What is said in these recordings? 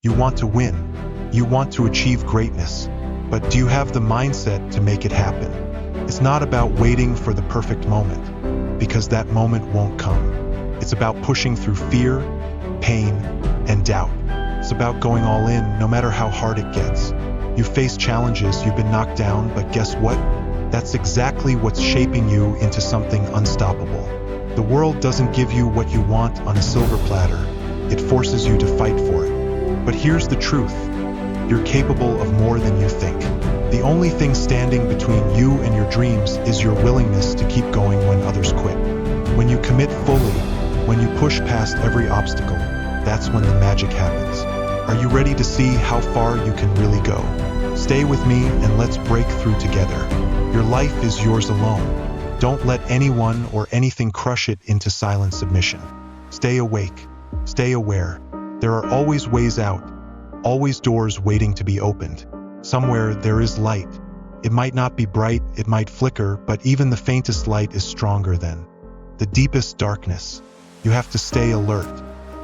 You want to win. You want to achieve greatness. But do you have the mindset to make it happen? It's not about waiting for the perfect moment, because that moment won't come. It's about pushing through fear, pain, and doubt. It's about going all in, no matter how hard it gets. You face challenges, you've been knocked down, but guess what? That's exactly what's shaping you into something unstoppable. The world doesn't give you what you want on a silver platter. It forces you to fight for it. But here's the truth. You're capable of more than you think. The only thing standing between you and your dreams is your willingness to keep going when others quit. When you commit fully, when you push past every obstacle, that's when the magic happens. Are you ready to see how far you can really go? Stay with me and let's break through together. Your life is yours alone. Don't let anyone or anything crush it into silent submission. Stay awake. Stay aware. There are always ways out, always doors waiting to be opened. Somewhere there is light. It might not be bright, it might flicker, but even the faintest light is stronger than the deepest darkness. You have to stay alert.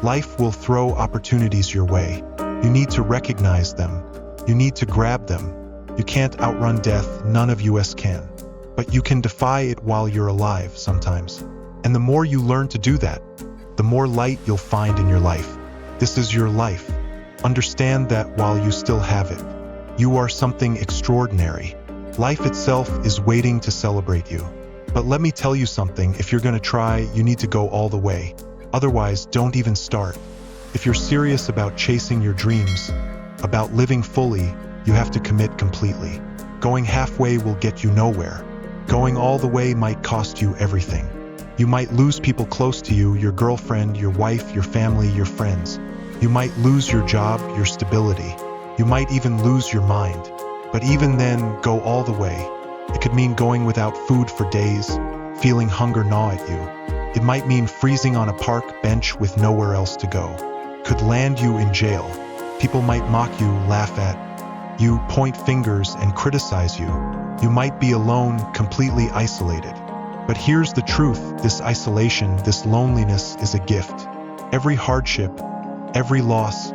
Life will throw opportunities your way. You need to recognize them. You need to grab them. You can't outrun death, none of us can. But you can defy it while you're alive sometimes. And the more you learn to do that, the more light you'll find in your life. This is your life. Understand that while you still have it, you are something extraordinary. Life itself is waiting to celebrate you. But let me tell you something, if you're going to try, you need to go all the way. Otherwise, don't even start. If you're serious about chasing your dreams, about living fully, you have to commit completely. Going halfway will get you nowhere. Going all the way might cost you everything. You might lose people close to you, your girlfriend, your wife, your family, your friends. You might lose your job, your stability. You might even lose your mind. But even then, go all the way. It could mean going without food for days, feeling hunger gnaw at you. It might mean freezing on a park bench with nowhere else to go. Could land you in jail. People might mock you, laugh at you, point fingers, and criticize you. You might be alone, completely isolated. But here's the truth, this isolation, this loneliness is a gift. Every hardship, every loss,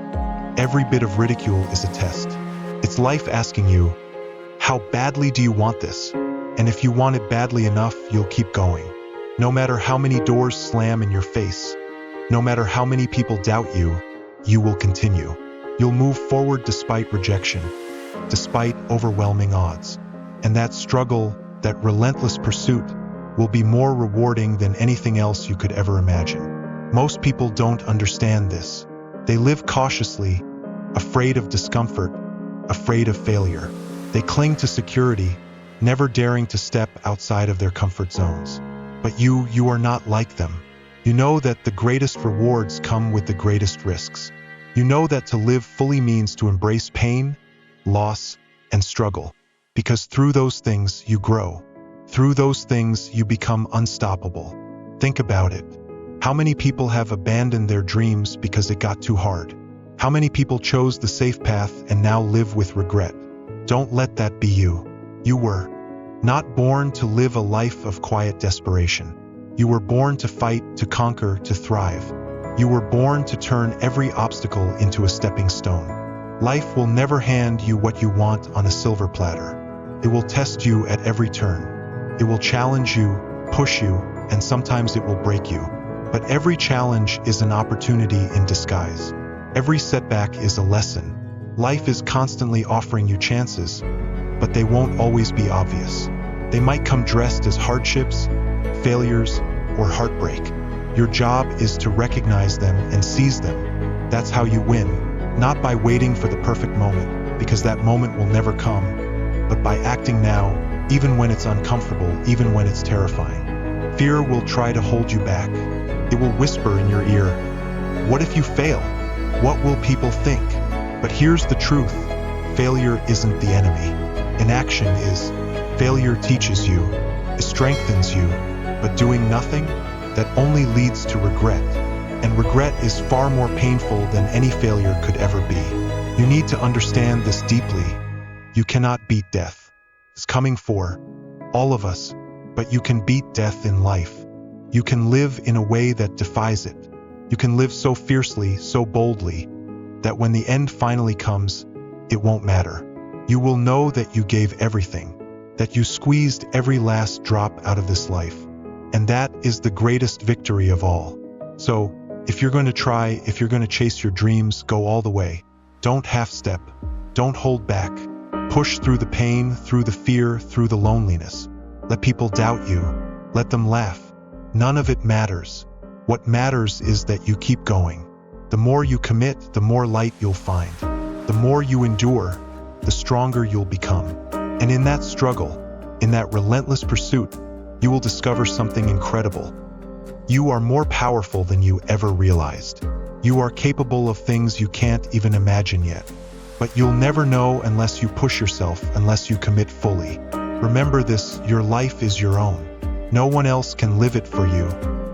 every bit of ridicule is a test. It's life asking you, how badly do you want this? And if you want it badly enough, you'll keep going. No matter how many doors slam in your face, no matter how many people doubt you, you will continue. You'll move forward despite rejection, despite overwhelming odds. And that struggle, that relentless pursuit, will be more rewarding than anything else you could ever imagine. Most people don't understand this. They live cautiously, afraid of discomfort, afraid of failure. They cling to security, never daring to step outside of their comfort zones. But you are not like them. You know that the greatest rewards come with the greatest risks. You know that to live fully means to embrace pain, loss, and struggle. Because through those things, you grow. Through those things, you become unstoppable. Think about it. How many people have abandoned their dreams because it got too hard? How many people chose the safe path and now live with regret? Don't let that be you. You were not born to live a life of quiet desperation. You were born to fight, to conquer, to thrive. You were born to turn every obstacle into a stepping stone. Life will never hand you what you want on a silver platter. It will test you at every turn. It will challenge you, push you, and sometimes it will break you. But every challenge is an opportunity in disguise. Every setback is a lesson. Life is constantly offering you chances, but they won't always be obvious. They might come dressed as hardships, failures, or heartbreak. Your job is to recognize them and seize them. That's how you win, not by waiting for the perfect moment, because that moment will never come, but by acting now, even when it's uncomfortable, even when it's terrifying. Fear will try to hold you back. It will whisper in your ear, what if you fail? What will people think? But here's the truth. Failure isn't the enemy. Inaction is. Failure teaches you. It strengthens you. But doing nothing, that only leads to regret. And regret is far more painful than any failure could ever be. You need to understand this deeply. You cannot beat death. It's coming for all of us, but you can beat death in life. You can live in a way that defies it. You can live so fiercely, so boldly, that when the end finally comes, it won't matter. You will know that you gave everything, that you squeezed every last drop out of this life. And that is the greatest victory of all. So, if you're going to try, if you're going to chase your dreams, go all the way. Don't half-step. Don't hold back. Push through the pain, through the fear, through the loneliness. Let people doubt you. Let them laugh. None of it matters. What matters is that you keep going. The more you commit, the more light you'll find. The more you endure, the stronger you'll become. And in that struggle, in that relentless pursuit, you will discover something incredible. You are more powerful than you ever realized. You are capable of things you can't even imagine yet. But you'll never know unless you push yourself, unless you commit fully. Remember this, your life is your own. No one else can live it for you.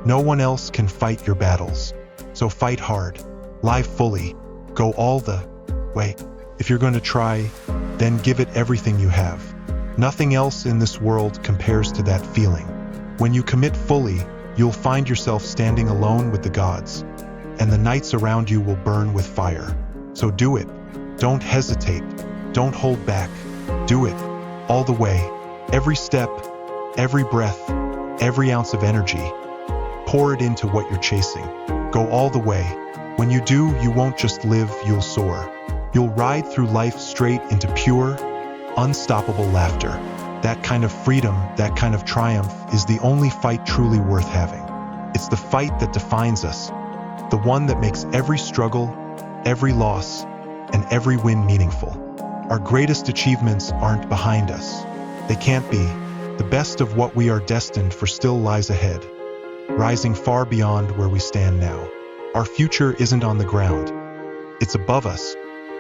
No one else can fight your battles. So fight hard. Live fully. Go all the way. If you're going to try, then give it everything you have. Nothing else in this world compares to that feeling. When you commit fully, you'll find yourself standing alone with the gods, and the nights around you will burn with fire. So do it. Don't hesitate. Don't hold back. Do it. All the way. Every step, every breath, every ounce of energy. Pour it into what you're chasing. Go all the way. When you do, you won't just live, you'll soar. You'll ride through life straight into pure, unstoppable laughter. That kind of freedom, that kind of triumph is the only fight truly worth having. It's the fight that defines us, the one that makes every struggle, every loss, and every win meaningful. Our greatest achievements aren't behind us. They can't be. The best of what we are destined for still lies ahead, rising far beyond where we stand now. Our future isn't on the ground. It's above us,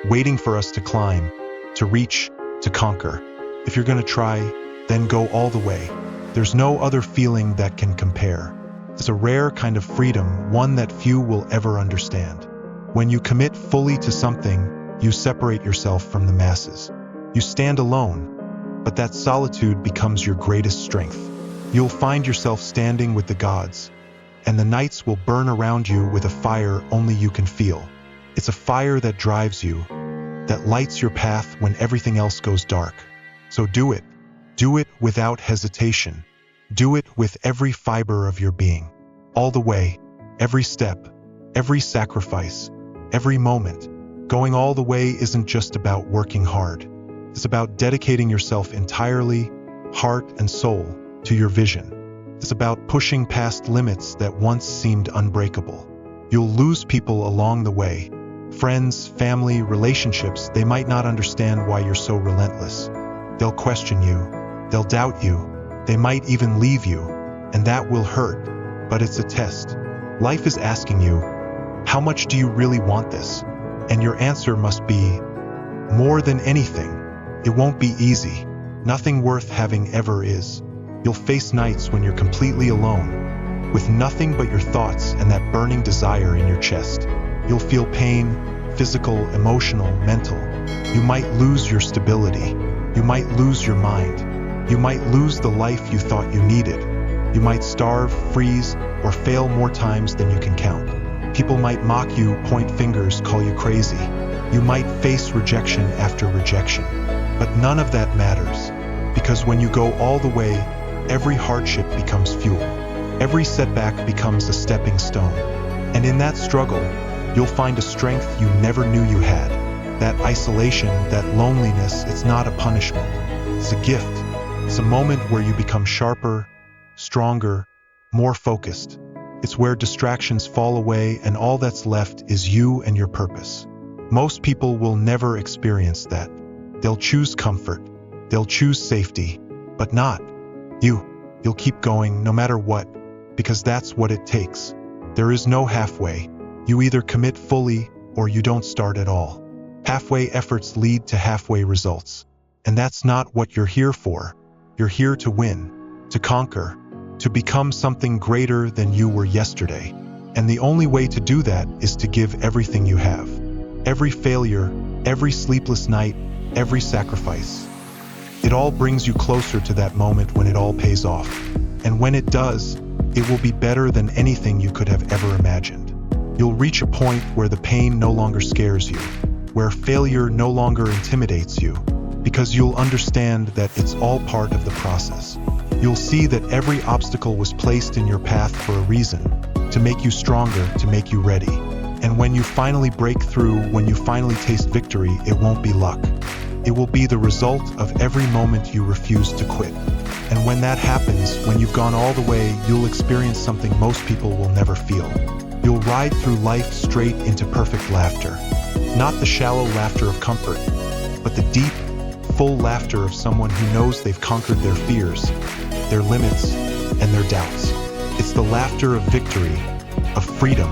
waiting for us to climb, to reach, to conquer. If you're going to try, then go all the way. There's no other feeling that can compare. It's a rare kind of freedom, one that few will ever understand. When you commit fully to something, you separate yourself from the masses. You stand alone, but that solitude becomes your greatest strength. You'll find yourself standing with the gods, and the nights will burn around you with a fire only you can feel. It's a fire that drives you, that lights your path when everything else goes dark. So do it. Do it without hesitation. Do it with every fiber of your being. All the way, every step, every sacrifice, every moment. Going all the way isn't just about working hard. It's about dedicating yourself entirely, heart and soul, to your vision. It's about pushing past limits that once seemed unbreakable. You'll lose people along the way. Friends, family, relationships, they might not understand why you're so relentless. They'll question you. They'll doubt you. They might even leave you, and that will hurt. But it's a test. Life is asking you, how much do you really want this? And your answer must be, more than anything. It won't be easy. Nothing worth having ever is. You'll face nights when you're completely alone, with nothing but your thoughts and that burning desire in your chest. You'll feel pain, physical, emotional, mental. You might lose your stability. You might lose your mind. You might lose the life you thought you needed. You might starve, freeze, or fail more times than you can count. People might mock you, point fingers, call you crazy. You might face rejection after rejection. But none of that matters, because when you go all the way, every hardship becomes fuel. Every setback becomes a stepping stone. And in that struggle, you'll find a strength you never knew you had. That isolation, that loneliness, it's not a punishment. It's a gift. It's a moment where you become sharper, stronger, more focused. It's where distractions fall away and all that's left is you and your purpose. Most people will never experience that. They'll choose comfort. They'll choose safety, but not you. You'll keep going no matter what, because that's what it takes. There is no halfway. You either commit fully or you don't start at all. Halfway efforts lead to halfway results. And that's not what you're here for. You're here to win, to conquer, to become something greater than you were yesterday. And the only way to do that is to give everything you have. Every failure, every sleepless night, every sacrifice. It all brings you closer to that moment when it all pays off. And when it does, it will be better than anything you could have ever imagined. You'll reach a point where the pain no longer scares you, where failure no longer intimidates you, because you'll understand that it's all part of the process. You'll see that every obstacle was placed in your path for a reason, to make you stronger, to make you ready. And when you finally break through, when you finally taste victory, it won't be luck. It will be the result of every moment you refuse to quit. And when that happens, when you've gone all the way, you'll experience something most people will never feel. You'll ride through life straight into perfect laughter. Not the shallow laughter of comfort, but the deep, full laughter of someone who knows they've conquered their fears, their limits, and their doubts. It's the laughter of victory, of freedom,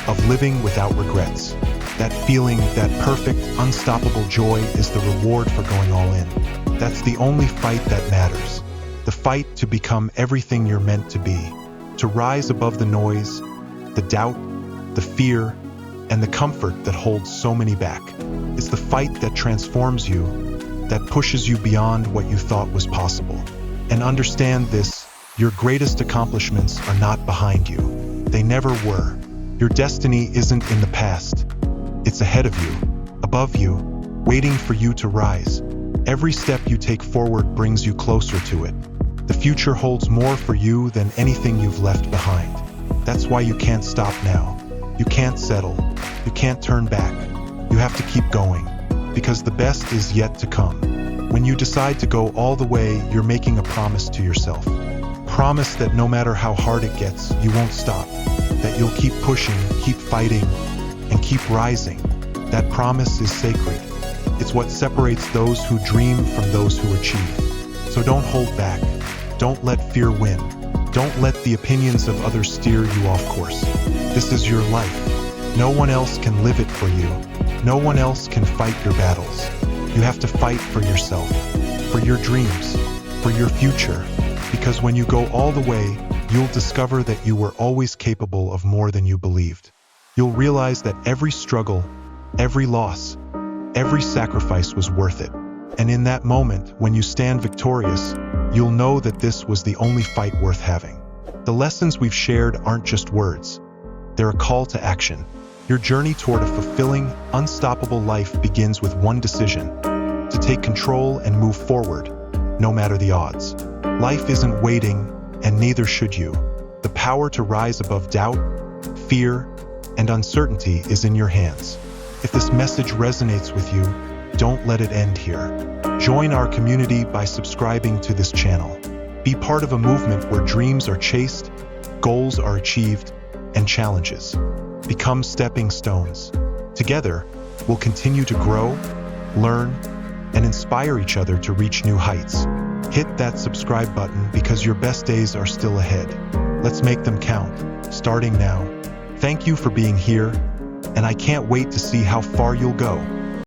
of living without regrets. That feeling, that perfect, unstoppable joy is the reward for going all in. That's the only fight that matters. The fight to become everything you're meant to be. To rise above the noise, the doubt, the fear, and the comfort that holds so many back. It's the fight that transforms you, that pushes you beyond what you thought was possible. And understand this, your greatest accomplishments are not behind you. They never were. Your destiny isn't in the past. It's ahead of you, above you, waiting for you to rise. Every step you take forward brings you closer to it. The future holds more for you than anything you've left behind. That's why you can't stop now. You can't settle. You can't turn back. You have to keep going, because the best is yet to come. When you decide to go all the way, you're making a promise to yourself. Promise that no matter how hard it gets, you won't stop. That you'll keep pushing, keep fighting, and keep rising. That promise is sacred. It's what separates those who dream from those who achieve. So don't hold back. Don't let fear win. Don't let the opinions of others steer you off course. This is your life. No one else can live it for you. No one else can fight your battles. You have to fight for yourself, for your dreams, for your future. Because when you go all the way, you'll discover that you were always capable of more than you believed. You'll realize that every struggle, every loss, every sacrifice was worth it. And in that moment, when you stand victorious, you'll know that this was the only fight worth having. The lessons we've shared aren't just words. They're a call to action. Your journey toward a fulfilling, unstoppable life begins with one decision: to take control and move forward, no matter the odds. Life isn't waiting, and neither should you. The power to rise above doubt, fear, and uncertainty is in your hands. If this message resonates with you, don't let it end here. Join our community by subscribing to this channel. Be part of a movement where dreams are chased, goals are achieved, and challenges become stepping stones. Together, we'll continue to grow, learn, and inspire each other to reach new heights. Hit that subscribe button because your best days are still ahead. Let's make them count, starting now. Thank you for being here, and I can't wait to see how far you'll go.